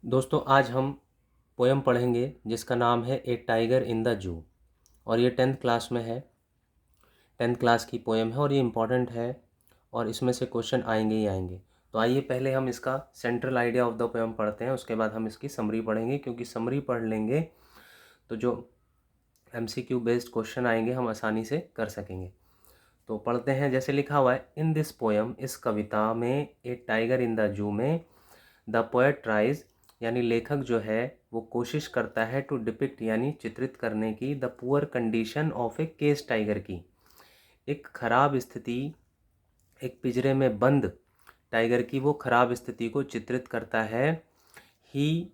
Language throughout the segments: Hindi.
दोस्तों आज हम पोयम पढ़ेंगे जिसका नाम है ए टाइगर इन द जू। और ये 10th क्लास में है। 10th क्लास की पोयम है और ये इम्पॉर्टेंट है और इसमें से क्वेश्चन आएंगे ही आएंगे। तो आइए पहले हम इसका central idea of the poem पढ़ते हैं, उसके बाद हम इसकी समरी पढ़ेंगे, क्योंकि समरी पढ़ लेंगे तो जो MCQ बेस्ड क्वेश्चन आएंगे हम आसानी से कर सकेंगे। तो पढ़ते हैं। जैसे लिखा हुआ है इन दिस पोयम, इस कविता में ए टाइगर इन द जू में द पोएट ट्राइज यानी लेखक जो है वो कोशिश करता है टू डिपिक्ट यानी चित्रित करने की the poor condition of A case tiger की, एक खराब स्थिति, एक पिंजरे में बंद टाइगर की वो खराब स्थिति को चित्रित करता है। ही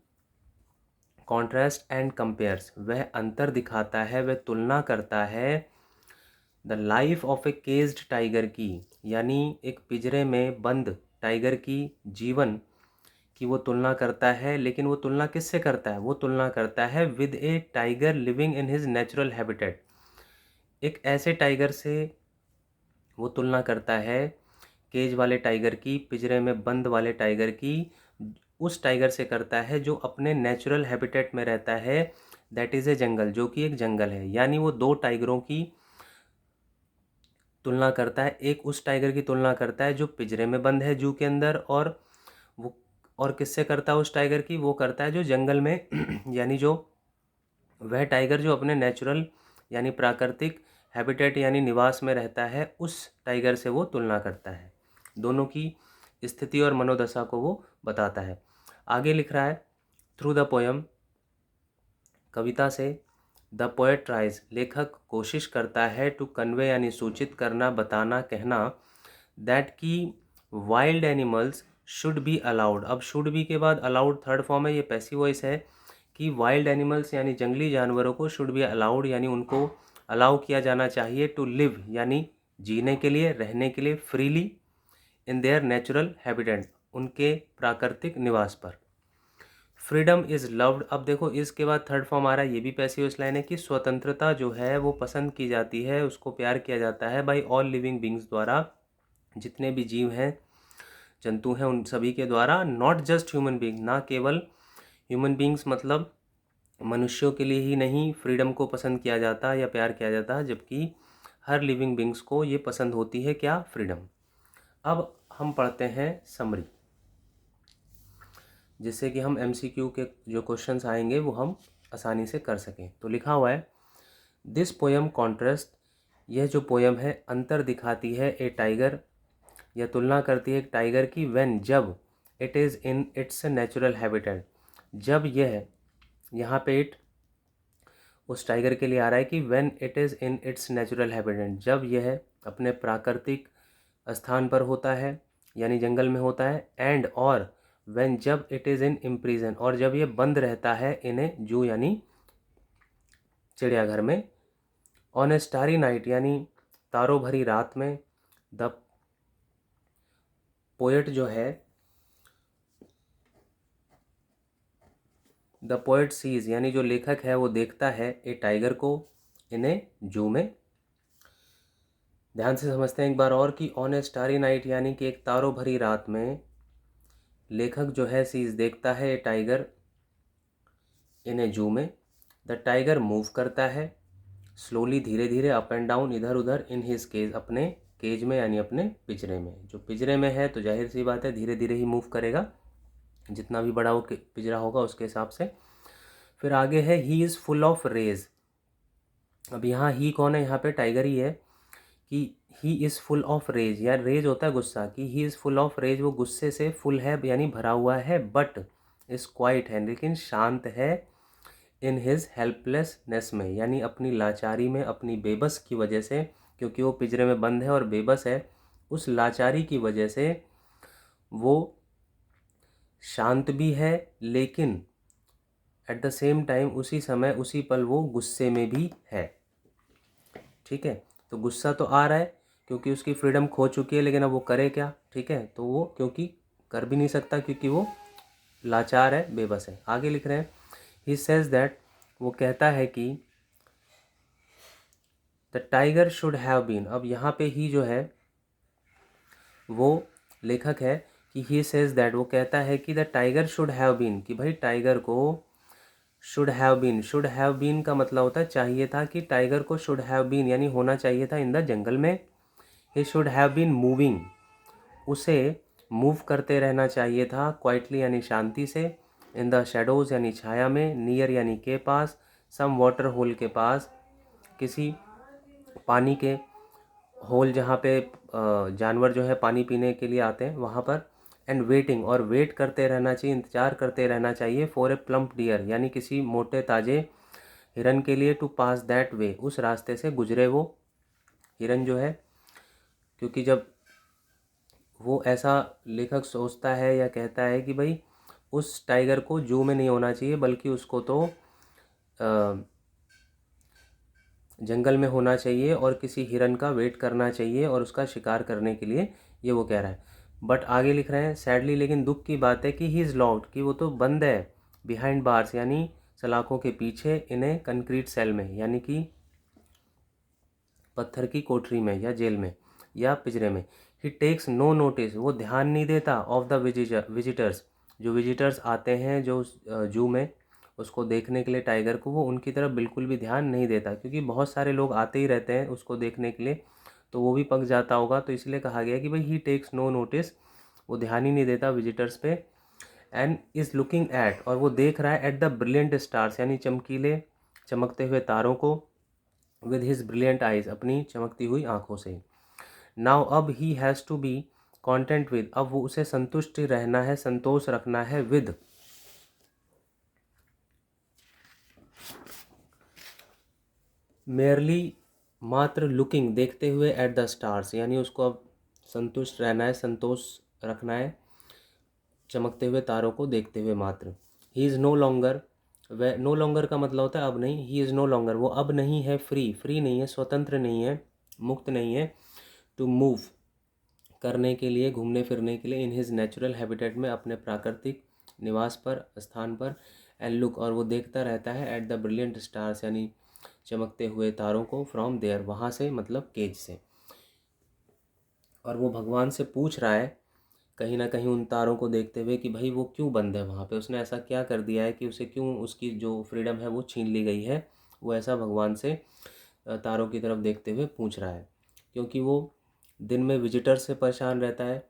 कॉन्ट्रास्ट एंड कंपेयर्स, वह अंतर दिखाता है, वह तुलना करता है the life of A केस्ड tiger की, यानी एक पिंजरे में बंद टाइगर की जीवन की वो तुलना करता है। लेकिन वो तुलना किससे करता है? वो तुलना करता है with A tiger living in his natural habitat, एक ऐसे टाइगर से वो तुलना करता है, केज वाले टाइगर की, पिंजरे में बंद वाले टाइगर की, उस टाइगर से करता है जो अपने नेचुरल हैबिटेट में रहता है, दैट इज़ ए जंगल, जो कि एक जंगल है। यानी वो दो टाइगरों की तुलना करता है, एक उस टाइगर की तुलना करता है जो पिंजरे में बंद है जू के अंदर, और वो और किससे करता है उस टाइगर की? वो करता है जो जंगल में यानी जो वह टाइगर जो अपने नेचुरल यानी प्राकृतिक हैबिटेट यानी निवास में रहता है, उस टाइगर से वो तुलना करता है। दोनों की स्थिति और मनोदशा को वो बताता है। आगे लिख रहा है थ्रू द पोयम, कविता से द पोएट ट्राइज, लेखक कोशिश करता है टू कन्वे यानी सूचित करना, बताना, कहना, दैट की wild animals should be allowed. अब शुड बी के बाद अलाउड थर्ड फॉर्म है, ये पैसिव वॉइस है कि वाइल्ड एनिमल्स यानी जंगली जानवरों को शुड बी अलाउड यानी उनको अलाउ किया जाना चाहिए, टू लिव यानी जीने के लिए, रहने के लिए, freely in their natural habitat, उनके प्राकृतिक निवास पर। फ्रीडम इज़ लव्ड, अब देखो इसके बाद थर्ड फॉर्म आ रहा है, ये भी पैसिव वॉइस लाइन है कि स्वतंत्रता जो है वो पसंद की जाती है, उसको प्यार किया जाता है बाय ऑल लिविंग बींग्स द्वारा, जितने भी जीव हैं, जंतु हैं, उन सभी के द्वारा। नॉट जस्ट ह्यूमन बींग, ना केवल ह्यूमन बींग्स मतलब मनुष्यों के लिए ही नहीं फ्रीडम को पसंद किया जाता है या प्यार किया जाता है, जबकि हर लिविंग बींग्स को ये पसंद होती है क्या? फ्रीडम। अब हम पढ़ते हैं समरी, जिससे कि हम MCQ के जो क्वेश्चंस आएंगे वो हम आसानी से कर सकें। तो लिखा हुआ है दिस पोयम कॉन्ट्रास्ट, यह जो पोयम है अंतर दिखाती है ए टाइगर, यह तुलना करती है एक टाइगर की, व्हेन जब, it is in its natural habitat, जब यह, यहाँ पे इट उस टाइगर के लिए आ रहा है कि when it is in its natural habitat, जब यह अपने प्राकृतिक स्थान पर होता है यानी जंगल में होता है, एंड और व्हेन जब इट इज़ इन इम्प्रीजन, और जब ये बंद रहता है इन ए जू यानी चिड़ियाघर में, ऑन ए स्टारी नाइट यानी तारों भरी रात में, द पोएट जो है, द पोएट सीज यानी जो लेखक है वो देखता है ए टाइगर को इन ए जू में। ध्यान से समझते हैं एक बार और कि ऑन ए स्टारी नाइट यानी कि एक तारों भरी रात में लेखक जो है सीज देखता है ए टाइगर इन ए जू में। द टाइगर मूव करता है स्लोली, धीरे धीरे, अप एंड डाउन, इधर उधर, इन हिज केज, अपने केज में यानी अपने पिंजरे में। जो पिंजरे में है तो जाहिर सी बात है धीरे धीरे ही मूव करेगा, जितना भी बड़ा वो पिंजरा होगा उसके हिसाब से। फिर आगे है he is full of rage. अब यहाँ ही कौन है? यहाँ पे टाइगर ही है कि he is full of rage, या रेज होता है गुस्सा, कि he is full of rage, वो गुस्से से फुल है यानी भरा हुआ है, बट इज़ क्वाइट है लेकिन शांत है, इन हिज हेल्पलेसनेस में यानी अपनी लाचारी में, अपनी बेबस की वजह से, क्योंकि वो पिंजरे में बंद है और बेबस है, उस लाचारी की वजह से वो शांत भी है, लेकिन एट द सेम टाइम उसी समय उसी पल वो गुस्से में भी है। ठीक है, तो गुस्सा तो आ रहा है क्योंकि उसकी फ्रीडम खो चुकी है, लेकिन अब वो करे क्या? ठीक है, तो वो क्योंकि कर भी नहीं सकता क्योंकि वो लाचार है, बेबस है। आगे लिख रहे हैं ही सेज दैट, वो कहता है कि the tiger should have been, अब यहाँ पे ही जो है वो लेखक है कि ही सेज दैट, वो कहता है कि the tiger should have been, कि भाई टाइगर को शुड हैव बीन का मतलब होता है चाहिए था, कि टाइगर को शुड हैव बीन यानी होना चाहिए था इन द जंगल में। He should have been moving, उसे मूव करते रहना चाहिए था, क्वाइटली यानी शांति से, इन द शेडोज़ यानी छाया में, नियर यानी के पास, सम वाटर होल के पास, किसी पानी के होल जहाँ पे जानवर जो है पानी पीने के लिए आते हैं वहाँ पर, एंड वेटिंग, और वेट करते रहना चाहिए, इंतज़ार करते रहना चाहिए, फॉर ए प्लम्प डियर यानी किसी मोटे ताजे हिरन के लिए, टू पास दैट वे, उस रास्ते से गुजरे वो हिरन जो है। क्योंकि जब वो ऐसा लेखक सोचता है या कहता है कि भाई उस टाइगर को जू में नहीं होना चाहिए, बल्कि उसको तो जंगल में होना चाहिए और किसी हिरन का वेट करना चाहिए और उसका शिकार करने के लिए, ये वो कह रहा है। बट आगे लिख रहे हैं सैडली, लेकिन दुख की बात है कि ही इज़ लॉक्ड, कि वो तो बंद है, बिहाइंड बार्स यानी सलाखों के पीछे, इन ए कंक्रीट सेल में यानी कि पत्थर की कोठरी में या जेल में या पिंजरे में। ही टेक्स नो नोटिस, वो ध्यान नहीं देता, ऑफ द विजिटर्स, जो विजिटर्स आते हैं जो जू में उसको देखने के लिए टाइगर को, वो उनकी तरफ बिल्कुल भी ध्यान नहीं देता, क्योंकि बहुत सारे लोग आते ही रहते हैं उसको देखने के लिए, तो वो भी पक जाता होगा, तो इसलिए कहा गया कि भाई ही टेक्स नो नोटिस, वो ध्यान ही नहीं देता विजिटर्स पे, एंड इज़ लुकिंग एट, और वो देख रहा है, एट द ब्रिलियंट स्टार्स यानी चमकीले चमकते हुए तारों को, विद हिज ब्रिलियंट आइज, अपनी चमकती हुई आंखों से। नाउ अब he has to be content with, अब वो उसे संतुष्ट रहना है, संतोष रखना है, विद मेयरली मात्र, लुकिंग देखते हुए, एट द स्टार्स यानी उसको अब संतुष्ट रहना है, संतोष रखना है चमकते हुए तारों को देखते हुए मात्र। ही इज़ नो लॉन्गर, वह नो लॉन्गर का मतलब होता है अब नहीं, ही इज़ नो लॉन्गर, वो अब नहीं है फ्री नहीं है, स्वतंत्र नहीं है, मुक्त नहीं है, टू मूव करने के लिए, घूमने फिरने के लिए, इन हिज नेचुरल हैबिटेट में, अपने प्राकृतिक निवास पर, स्थान पर, एंड लुक, और वो देखता रहता है, एट द ब्रिलियंट स्टार्स यानी चमकते हुए तारों को, फ्रॉम देयर वहाँ से मतलब केज से। और वो भगवान से पूछ रहा है कहीं ना कहीं उन तारों को देखते हुए कि भाई वो क्यों बंद है वहाँ पे, उसने ऐसा क्या कर दिया है कि उसे क्यों उसकी जो फ्रीडम है वो छीन ली गई है। वो ऐसा भगवान से तारों की तरफ देखते हुए पूछ रहा है, क्योंकि वो दिन में विजिटर से परेशान रहता है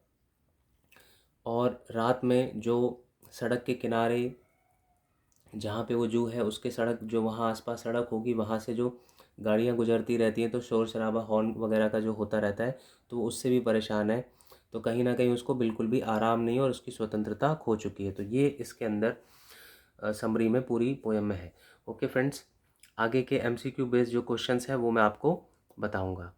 और रात में जो सड़क के किनारे जहाँ पे वो जू है उसके सड़क जो वहाँ आसपास सड़क होगी वहाँ से जो गाड़ियाँ गुजरती रहती हैं तो शोर शराबा हॉर्न वगैरह का जो होता रहता है, तो वो उससे भी परेशान है। तो कहीं ना कहीं उसको बिल्कुल भी आराम नहीं है और उसकी स्वतंत्रता खो चुकी है। तो ये इसके अंदर समरी में पूरी पोएम में है। ओके फ्रेंड्स, आगे के MCQ बेस्ड जो क्वेश्चंस हैं वो मैं आपको बताऊंगा।